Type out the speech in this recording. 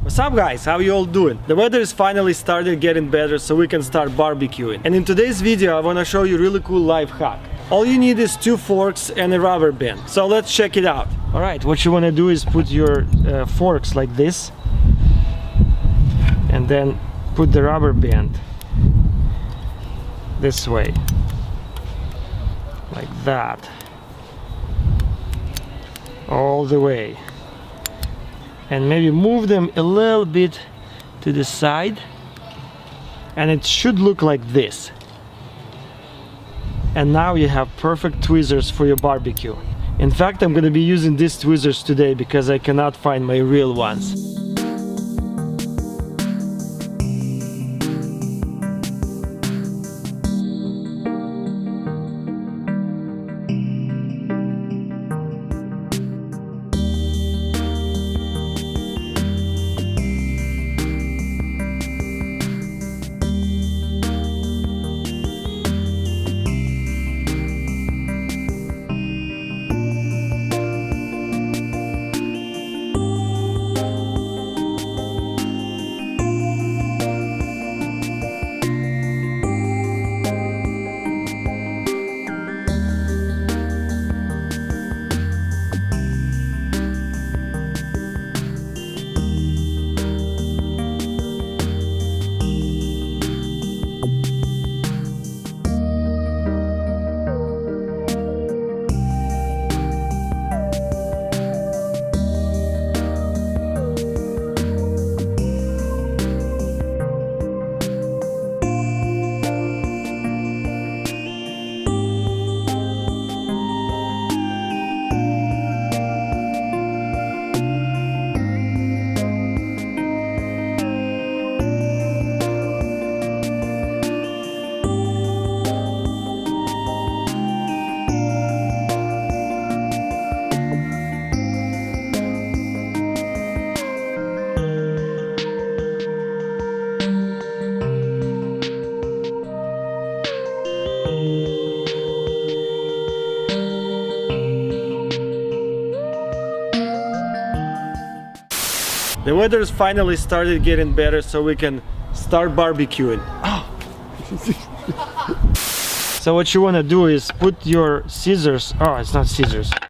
What's up guys, how you all doing? The weather is finally started getting better so we can start barbecuing. And in today's video I want to show you a really cool life hack. All you need is 2 forks and a rubber band. So let's check it out. Alright, what you want to do is put your forks like this. And then put the rubber band this way. Like that. All the way. And maybe move them a little bit to the side, and it should look like this. And now you have perfect tweezers for your barbecue. In fact, I'm gonna be using these tweezers today because I cannot find my real ones. The weather's finally started getting better so we can start barbecuing. So what you want to do is put your scissors, oh, it's not scissors.